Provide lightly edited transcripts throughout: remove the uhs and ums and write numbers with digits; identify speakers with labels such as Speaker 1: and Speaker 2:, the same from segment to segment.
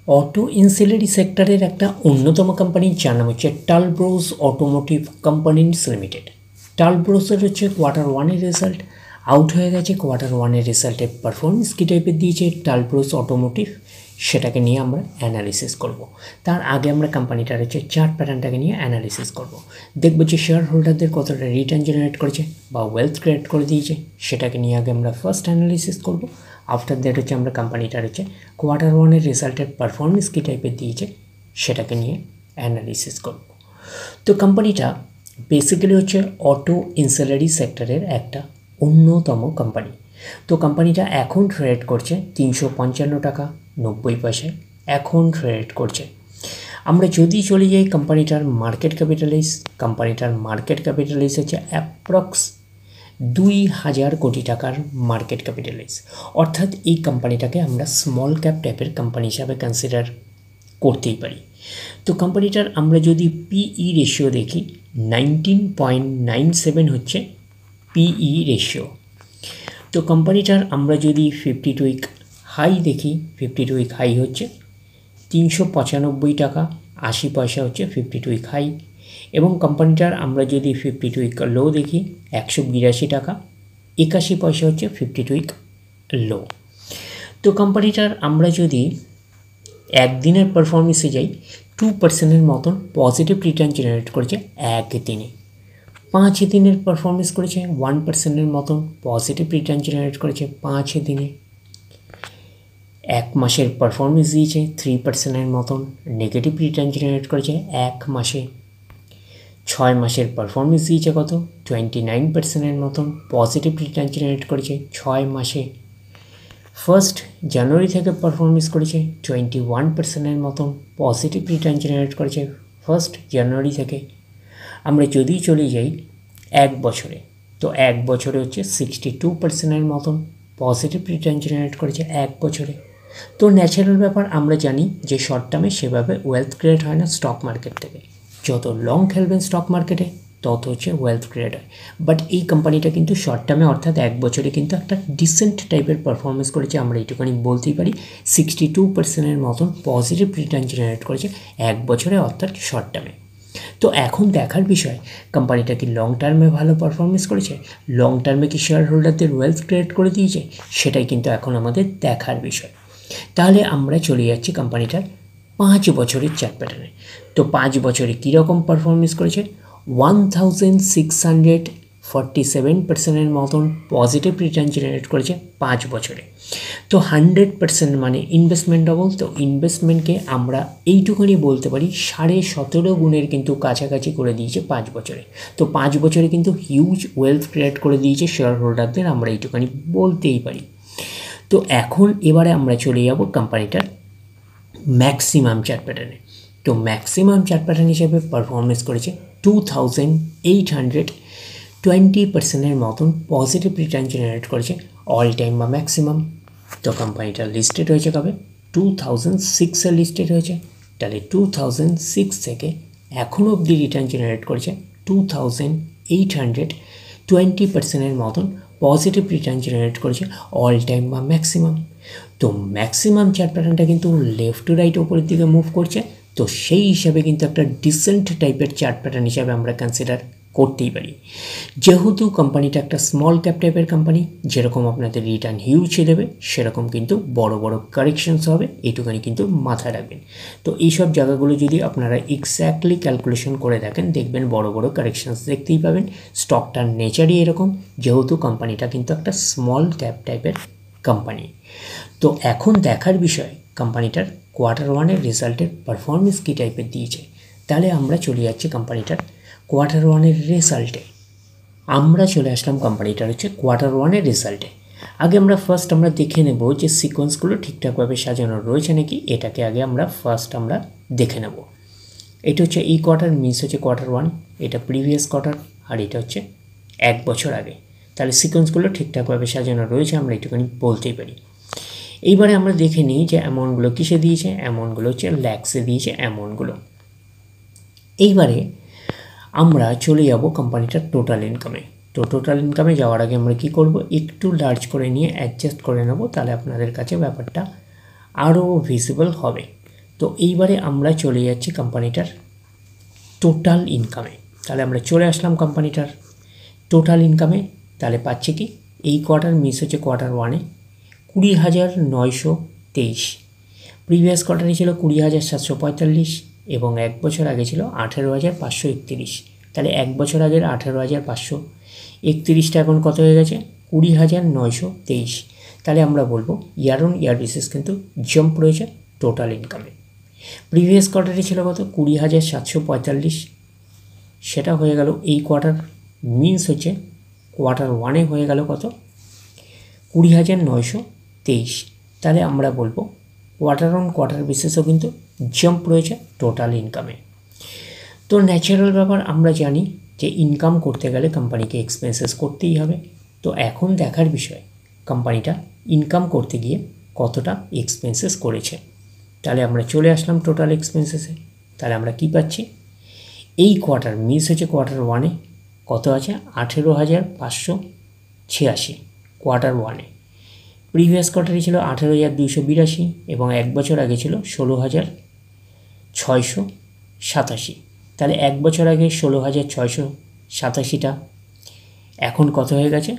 Speaker 1: Auto ইনসিলারি সেক্টরের একটা অন্যতম কোম্পানি যার নাম হচ্ছে টালব্রোস অটোমোটিভ কোম্পানিজ লিমিটেড। টালব্রোসের হচ্ছে Q1 রেজাল্ট আউট হয়ে গেছে। Q1 রেজাল্টের পারফরমেন্স কী টাইপের দিয়েছে টালব্রোস অটোমোটিভ, সেটাকে নিয়ে আমরা অ্যানালিসিস করব। তার আগে আমরা কোম্পানিটার হচ্ছে চার্ট প্যাটার্নটাকে নিয়ে অ্যানালিসিস করব। দেখব যে শেয়ার হোল্ডারদের কতটা রিটার্ন জেনারেট করেছে বা ওয়েলথ ক্রিয়েট করে দিয়েছে, সেটাকে নিয়ে আগে আমরা ফার্স্ট অ্যানালিসিস করব। আফটার দ্যাট হচ্ছে আমরা কোম্পানিটার হচ্ছে Q1 রেজাল্টের পারফরমেন্স কী টাইপের দিয়েছে সেটাকে নিয়ে অ্যানালিসিস করব। তো কোম্পানিটা বেসিক্যালি হচ্ছে অটো ইনসিলারি সেক্টরের একটা অন্যতম কোম্পানি। তো কোম্পানিটা এখন ট্রেড করছে 355 টাকা 90 পয়সায় এখন ট্রেড করছে। আমরা যদি চলে যাই কোম্পানিটার মার্কেট ক্যাপিটালাইজ হচ্ছে অ্যাপ্রক্স 2000 কোটি টাকার মার্কেট ক্যাপিটালাইজ, অর্থাৎ এই কোম্পানিটাকে আমরা স্মল ক্যাপ টাইপের কোম্পানি হিসাবে কনসিডার করতেই পারি। তো কোম্পানিটার আমরা যদি পিই রেশিও দেখি 19.97 হচ্ছে পিই রেশিও। তো কোম্পানিটার আমরা যদি 52 উইক হাই দেখি, 52 উইক হাই হচ্ছে 395 টাকা 80 পয়সা হচ্ছে 52 উইক হাই, এবং কোম্পানিটার আমরা যদি 52 উইক লো দেখি 182 টাকা 81 পয়সা হচ্ছে 52 উইক লো। তো কোম্পানিটার আমরা যদি একদিনের পারফরমেন্সে যাই 2% মতন পজিটিভ রিটার্ন জেনারেট করেছে একদিনে। 5 দিনের পারফরমেন্স করেছে 1% মতন পজিটিভ রিটার্ন জেনারেট করেছে 5 দিনে। 1 মাসের পারফরমেন্স দিয়েছে 3% মতন নেগেটিভ রিটার্ন জেনারেট করেছে 1 মাসে। 6 মাসের পারফরমেন্স দিয়েছে কত 29% মতন পজিটিভ রিটার্ন জেনারেট করেছে 6 মাসে। 1 জানুয়ারি থেকে পারফরমেন্স করেছে 21% মতন পজিটিভ রিটার্ন জেনারেট করেছে 1 জানুয়ারি থেকে। আমরা যদি চলে যাই 1 বছরে, তো 1 বছরে হচ্ছে 62% মতন পজিটিভ রিটার্ন জেনারেট করেছে 1 বছরে। তো ন্যাচারাল ব্যাপার, আমরা জানি যে শর্ট টার্মে সেভাবে ওয়েলথ ক্রিয়েট হয় না স্টক মার্কেট থেকে। যত লং খেলবেন স্টক মার্কেটে তত হচ্ছে ওয়েলথ ক্রিয়েট হয়। বাট এই কোম্পানিটা কিন্তু শর্ট টার্মে অর্থাৎ 1 বছরে কিন্তু একটা ডিসেন্ট টাইপের পারফরমেন্স করেছে, আমরা এইটুখানি বলতেই পারি। 62% মতন পজিটিভ রিটার্ন জেনারেট করেছে 1 বছরে অর্থাৎ শর্ট টার্মে। তো এখন দেখার বিষয় কোম্পানিটা কি লং টার্মে ভালো পারফরমেন্স করেছে, লং টার্মে কি শেয়ার হোল্ডারদের ওয়েলথ ক্রিয়েট করে দিয়েছে, সেটাই কিন্তু এখন আমাদের দেখার বিষয়। তাহলে আমরা চলে যাচ্ছি কোম্পানিটার 5 বছরের চার্ট প্যাটার্নে। তো 5 বছরে কীরকম পারফরমেন্স করেছে 1647% মতন পজিটিভ রিটার্ন জেনারেট করেছে 5 বছরে। তো 100% মানে ইনভেস্টমেন্ট ডবল। তো ইনভেস্টমেন্টকে আমরা এইটুকুনি বলতে পারি 17.5 গুণের কিন্তু কাছাকাছি করে দিয়েছে 5 বছরে। তো 5 বছরে কিন্তু হিউজ ওয়েলথ ক্রিয়েট করে দিয়েছে শেয়ার হোল্ডারদের, আমরা এইটুকুনি বলতেই পারি। তো এখন এবারে আমরা চলে যাব কোম্পানিটার ম্যাক্সিমাম চার্ট প্যাটার্নে। তো ম্যাক্সিমাম চার্ট প্যাটার্ন হিসেবে পারফরমেন্স করেছে 2820% মতন পজিটিভ রিটার্ন জেনারেট করেছে অল টাইম বা ম্যাক্সিমাম। তো কোম্পানিটা লিস্টেড হয়েছে কবে 2006-এ লিস্টেড হয়েছে। তাহলে 2006 থেকে এখনও অবধি রিটার্ন জেনারেট করেছে 2820% মতন পজিটিভ রিটার্ন জেনারেট করেছে অল টাইম বা ম্যাক্সিমাম। তো ম্যাক্সিমাম চার্ট প্যাটার্নটা কিন্তু লেফট টু রাইট ওপরের দিকে মুভ করছে। তো সেই হিসাবে কিন্তু একটা ডিসেন্ট টাইপের চার্ট প্যাটার্ন হিসাবে আমরা কনসিডার করতেই পারি। যেহেতু কোম্পানিটা একটা স্মল ক্যাপ টাইপের কোম্পানি, যেরকম আপনাদের রিটার্ন হিউজ দেবে সেরকম কিন্তু বড় বড় কারেকশনস হবে, এইটুখানি কিন্তু মাথায় রাখবেন। তো এইসব জায়গাগুলো যদি আপনারা এক্স্যাক্টলি ক্যালকুলেশন করে দেখেন দেখবেন বড় বড় কারেকশনস দেখতেই পাবেন। স্টকটার নেচারই এরকম, যেহেতু কোম্পানিটা কিন্তু একটা স্মল ক্যাপ টাইপের কোম্পানি। তো এখন দেখার বিষয় কোম্পানিটার Q1 রেজাল্টের পারফরমেন্স কী টাইপের দিয়েছে। তাহলে আমরা চলে যাচ্ছি কোম্পানিটার Q1 রেজাল্টে। আমরা চলে আসলাম কোম্পানিটার হচ্ছে Q1 রেজাল্টে। আগে আমরা ফার্স্ট আমরা দেখে নেব যে সিকোয়েন্সগুলো ঠিকঠাকভাবে সাজানো রয়েছে নাকি, এটাকে আগে আমরা ফার্স্ট আমরা দেখে নেব। এটা হচ্ছে এই কোয়ার্টার মিনস হচ্ছে Q1, এটা প্রিভিয়াস কোয়ার্টার, আর এটা হচ্ছে 1 বছর আগে। তাহলে সিকোয়েন্সগুলো ঠিকঠাকভাবে সাজানো রয়েছে, আমরা এইটুখানি বলতেই পারি। এইবারে আমরা দেখে নিই যে অ্যামাউন্টগুলো কিসে দিয়েছে, অ্যামাউন্টগুলো হচ্ছে ল্যাক্সে দিয়েছে অ্যামাউন্টগুলো। এইবারে আমরা চলে যাব কোম্পানিটার টোটাল ইনকামে। তো টোটাল ইনকামে যাওয়ার আগে আমরা কি করব, একটু লার্জ করে নিয়ে অ্যাডজাস্ট করে নেব, তাহলে আপনাদের কাছে ব্যাপারটা আরও ভিজিবল হবে। তো এইবারে আমরা চলে যাচ্ছি কোম্পানিটার টোটাল ইনকামে। তাহলে আমরা চলে আসলাম কোম্পানিটার টোটাল ইনকামে। তাহলে পাচ্ছি কি, এই কোয়ার্টার মিস হচ্ছে কোয়ার্টার ওয়ানে 20,923, প্রিভিয়াস কোয়ার্টারে ছিল 20,745 এবং এক বছর আগে ছিল 18,531। তাহলে এক বছর আগের 18,531টা এখন কত হয়ে গেছে, 20,923। তাহলে আমরা বলবো ইয়ার অন ইয়ার বেসিস কিন্তু জাম্প রয়েছে টোটাল ইনকামে। প্রিভিয়াস কোয়ার্টারে ছিল কত, 20,745, সেটা হয়ে গেল এই কোয়ার্টার মিনস হচ্ছে কোয়ার্টার ওয়ানে হয়ে গেল কত, 20,923। তাহলে আমরা বলবো কোয়ার্টার অন কোয়ার্টার বেসিসও কিন্তু জাম্প রয়েছে টোটাল ইনকামে। তো ন্যাচারাল ব্যাপার, আমরা জানি যে ইনকাম করতে গেলে কোম্পানিকে এক্সপেন্সেস করতেই হবে। তো এখন দেখার বিষয় কোম্পানিটা ইনকাম করতে গিয়ে কতটা এক্সপেন্সেস করেছে। তাহলে আমরা চলে আসলাম টোটাল এক্সপেন্সেসে। তাহলে আমরা কি পাচ্ছি, এই কোয়ার্টার মিস হচ্ছে কোয়ার্টার ওয়ানে কত আছে, 18,586 কোয়ার্টার ওয়ানে। প্রিভিয়াস কোয়ার্টারে ছিল 18,282 এবং এক বছর আগে ছিল 16,687। তাহলে এক বছর আগে 16,687টা এখন কত হয়ে গেছে,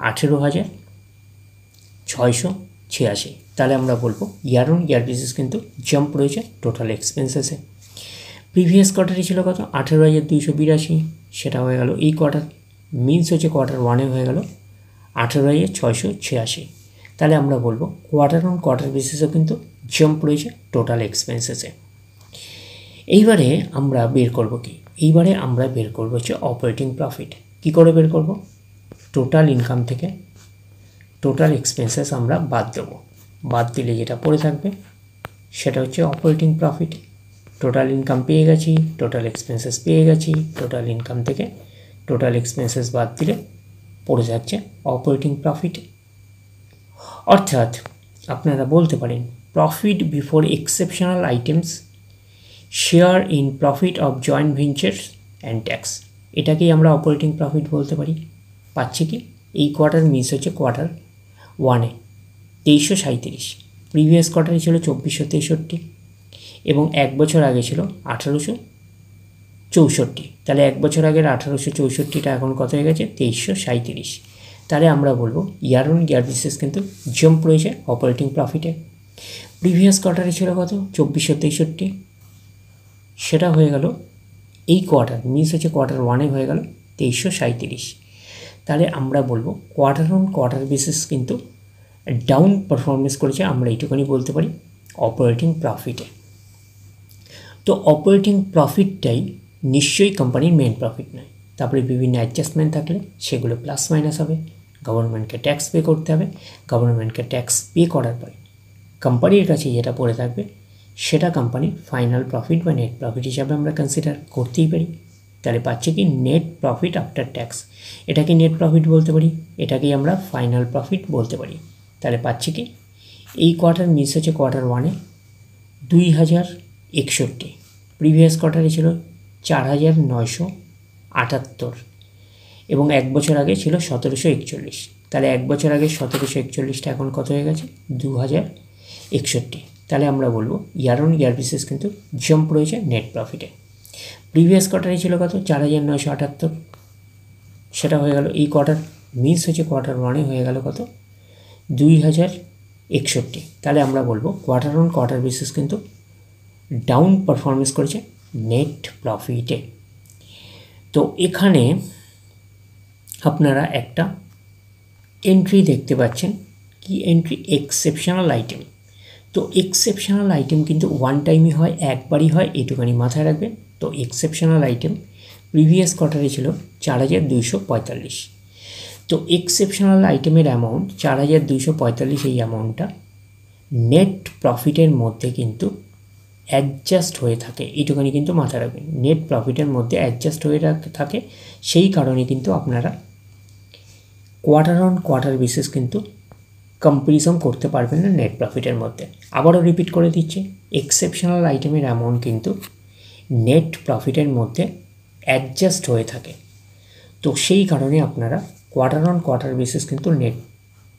Speaker 1: 18,686। তাহলে আমরা বলবো ইয়ার অন ইয়ার বেসিস কিন্তু জাম্প রয়েছে টোটাল এক্সপেন্সেসে। প্রিভিয়াস কোয়ার্টারে ছিল কত, 18,282, সেটা হয়ে গেল এই কোয়ার্টার মিনস হচ্ছে কোয়ার্টার ওয়ানে হয়ে গেল 18,686। তাহলে আমরা বলবো কোয়ার্টার অন কোয়ার্টার বেসিসও কিন্তু জাম্প রয়েছে টোটাল এক্সপেন্সেসে। এইবারে আমরা বের করব কি, এইবারে আমরা বের করব হচ্ছে অপারেটিং প্রফিট। কি করে বের করব, টোটাল ইনকাম থেকে টোটাল এক্সপেন্সেস আমরা বাদ দেবো। বাদ দিলে যেটা পড়ে থাকবে সেটা হচ্ছে অপারেটিং প্রফিট। টোটাল ইনকাম পেয়ে গেছি, টোটাল এক্সপেন্সেস পেয়ে গেছি, টোটাল ইনকাম থেকে টোটাল এক্সপেন্সেস বাদ দিলে পড়ে যাচ্ছে অপারেটিং প্রফিট। অর্থাৎ আপনারা বলতে পারেন profit before exceptional items, share in profit of joint ventures and tax, এটাকেই আমরা অপারেটিং প্রফিট বলতে পারি। পাচ্ছি কি, এই কোয়ার্টার মিস হচ্ছে কোয়ার্টার ওয়ানে 2337, প্রিভিয়াস কোয়ার্টারে ছিল 2463 এবং এক বছর আগে ছিল 1864। তাহলে এক বছর আগের 1864টা এখন কত হয়ে গেছে, 2337। তাহলে আমরা বলবো ইয়ার অন ইয়ার বেসিস কিন্তু জাম্প রয়েছে অপারেটিং প্রফিটে। প্রিভিয়াস কোয়ার্টারে ছিল কত, 2463, সেটা হয়ে গেল এই কোয়ার্টার মিস হচ্ছে কোয়ার্টার ওয়ানে হয়ে গেল 2337। তাহলে আমরা বলবো কোয়ার্টার অন কোয়ার্টার বেসিস কিন্তু ডাউন পারফরমেন্স করেছে, আমরা এইটুখানি বলতে পারি অপারেটিং প্রফিটে। তো অপারেটিং প্রফিটটাই নিশ্চয়ই কোম্পানির মেন প্রফিট নয়। তারপরে বিভিন্ন অ্যাডজাস্টমেন্ট থাকলে সেগুলো প্লাস মাইনাস হবে, গভর্নমেন্টকে ট্যাক্স পে করতে হবে, গভর্নমেন্টকে ট্যাক্স পে করার পরে কোম্পানির কাছে যেটা পড়ে থাকবে সেটা কোম্পানির ফাইনাল প্রফিট বা নেট প্রফিট হিসাবে আমরা কনসিডার করতেই পারি। তাহলে পাচ্ছি কি, নেট প্রফিট আফটার ট্যাক্স, এটাকে নেট প্রফিট বলতে পারি, এটাকেই আমরা ফাইনাল প্রফিট বলতে পারি। তাহলে পাচ্ছি কি, এই কোয়ার্টার মিস হচ্ছে কোয়ার্টার ওয়ানে 2,061, প্রিভিয়াস কোয়ার্টারে ছিল 4,978 এবং এক বছর আগে ছিল 1,741। তাহলে এক বছর আগে 1,741টা এখন কত হয়ে গেছে, 2,061। তাহলে আমরা বলবো ইয়ার অন ইয়ার বেসিস কিন্তু জাম্প রয়েছে নেট প্রফিটে। প্রিভিয়াস কোয়ার্টারে ছিল কত, 4,978, সেটা হয়ে গেল এই কোয়ার্টার মিস হচ্ছে কোয়ার্টার ওয়ানে হয়ে গেল কত, 2,061। তাহলে আমরা বলবো কোয়ার্টার অন কোয়ার্টার বেসিস কিন্তু ডাউন পারফরমেন্স করেছে নেট প্রফিটে। তো এখানে আপনারা একটা এন্ট্রি দেখতে পাচ্ছেন, কি এন্ট্রি, এক্সেপশনাল আইটেম। তো এক্সেপশনাল আইটেম কিন্তু ওয়ান টাইমই হয়, একবারই হয়, এটুখানি মাথায় রাখবেন। তো এক্সেপশনাল আইটেম প্রিভিয়াস কোয়ার্টারে ছিল 4,245। তো এক্সেপশনাল আইটেমের অ্যামাউন্ট 4,245, এই অ্যামাউন্টটা নেট প্রফিটের মধ্যে কিন্তু অ্যাডজাস্ট হয়ে থাকে, এইটুখানি কিন্তু মাথায় রাখবেন, নেট প্রফিটের মধ্যে অ্যাডজাস্ট হয়ে থাকে। সেই কারণে কিন্তু আপনারা কোয়ার্টার অন কোয়ার্টার বেসিস কিন্তু কম্পারিজন করতে পারবেন না নেট প্রফিটের মধ্যে। আবারও রিপিট করে দিচ্ছি, এক্সেপশনাল আইটেমের অ্যামাউন্ট কিন্তু নেট প্রফিটের মধ্যে অ্যাডজাস্ট হয়ে থাকে। তো সেই কারণে আপনারা কোয়ার্টার অন কোয়ার্টার বেসিস কিন্তু নেট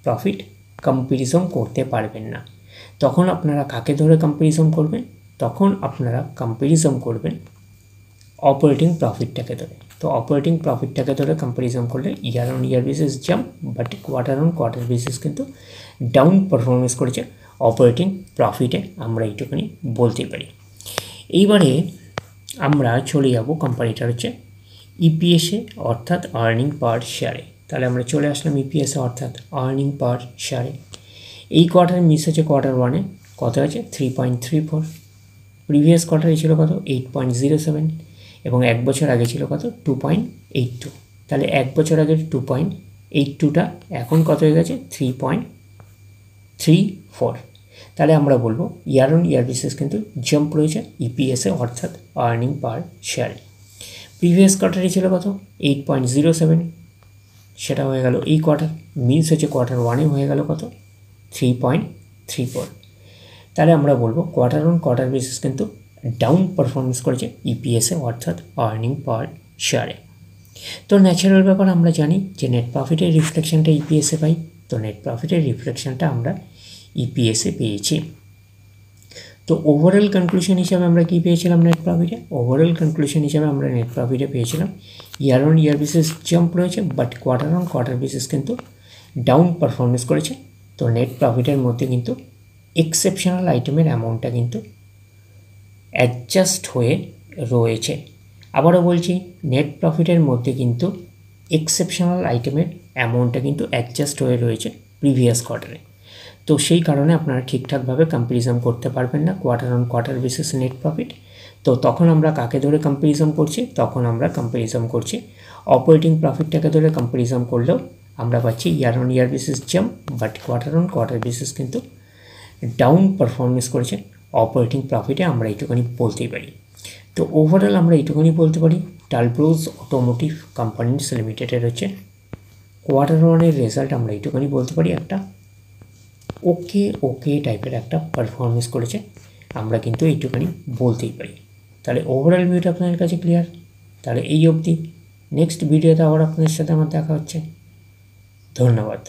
Speaker 1: প্রফিট কম্পারিজন করতে পারবেন না। তখন আপনারা কাকে ধরে কম্পারিজন করবেন, তখন আপনারা কম্প্যারিজন করবেন অপারেটিং প্রফিটটাকে ধরে। তো অপারেটিং প্রফিটটাকে ধরে কম্প্যারিজন করলে ইয়ার on year basis jump, but quarter on quarter basis কিন্তু ডাউন পারফরমেন্স করেছে অপারেটিং প্রফিটে, আমরা এইটুখানি বলতে পারি। এইবারে আমরা চলে যাব কোম্পানিটার হচ্ছে ইপিএসে, অর্থাৎ আর্নিং পার শেয়ারে। তাহলে আমরা চলে আসলাম ইপিএসে অর্থাৎ আর্নিং পার শেয়ারে। এই কোয়ার্টারে মিস হচ্ছে কোয়ার্টার ওয়ানে, কত আছে 3.34, প্রিভিয়াস কোয়ার্টারে ছিল কত 8.07, এবং এক বছর আগে ছিল কত 2.82। তাহলে এক বছর আগে 2.82টা এখন কত হয়ে গেছে 3.34। তাহলে আমরা বলবো ইয়ার অন ইয়ার বেসিস কিন্তু জাম্প রয়েছে ইপিএসে অর্থাৎ আর্নিং পার শেয়ারে। প্রিভিয়াস কোয়ার্টারে ছিল কত 8.07, সেটা হয়ে গেল এই কোয়ার্টার, মিস হচ্ছে কোয়ার্টার ওয়ানে হয়ে গেল কত 3.34। তাহলে আমরা বলবো কোয়ার্টার অন কোয়ার্টার বেসিস কিন্তু ডাউন পারফরমেন্স করেছে ইপিএসে অর্থাৎ আর্নিং পার শেয়ারে। তো ন্যাচারাল ব্যাপার, আমরা জানি যে নেট প্রফিটের রিফ্লেকশনটা ইপিএসে পাই, তো নেট প্রফিটের রিফ্লেকশনটা আমরা ইপিএসে পেয়েছি। তো ওভারঅল কনক্লুশন হিসাবে আমরা কী পেয়েছিলাম নেট প্রফিটে? ওভারঅল কনক্লুশন হিসাবে আমরা নেট প্রফিটে পেয়েছিলাম year on year basis jump রয়েছে, but quarter on quarter basis কিন্তু ডাউন পারফরমেন্স করেছে। তো নেট প্রফিটের মধ্যে কিন্তু এক্সেপশনাল আইটেমের অ্যামাউন্টটা কিন্তু অ্যাডজাস্ট হয়ে রয়েছে। আবারও বলছি, নেট প্রফিটের মধ্যে কিন্তু এক্সেপশনাল আইটেমের অ্যামাউন্টটা কিন্তু অ্যাডজাস্ট হয়ে রয়েছে প্রিভিয়াস কোয়ার্টারে। তো সেই কারণে আপনারা ঠিকঠাকভাবে কম্প্যারিজন করতে পারবেন না quarter on quarter basis net profit. তো তখন আমরা কাকে ধরে কম্প্যারিজন করছি? তখন আমরা কম্প্যারিজন করছি অপারেটিং প্রফিটটাকে ধরে কম্প্যারিজন করলেও আমরা পাচ্ছি ইয়ার on year basis jump, but quarter on quarter basis কিন্তু ডাউন পারফরমেন্স করেছে অপারেটিং প্রফিটে, আমরা এইটুখানি বলতেই পারি। তো ওভারঅল আমরা এইটুখানি বলতে পারি টালব্রুজ অটোমোটিভ কোম্পানিজ লিমিটেডের হচ্ছে কোয়ার্টার ওয়ানের রেজাল্ট আমরা এইটুখানি বলতে পারি একটা ওকে টাইপের একটা পারফরমেন্স করেছে, আমরা কিন্তু এইটুখানি বলতেই পারি। তাহলে ওভারঅল ভিউটা আপনাদের কাছে ক্লিয়ার? তাহলে এই অবধি, নেক্সট ভিডিওতে আবার আপনাদের সাথে আমার দেখা হচ্ছে। ধন্যবাদ।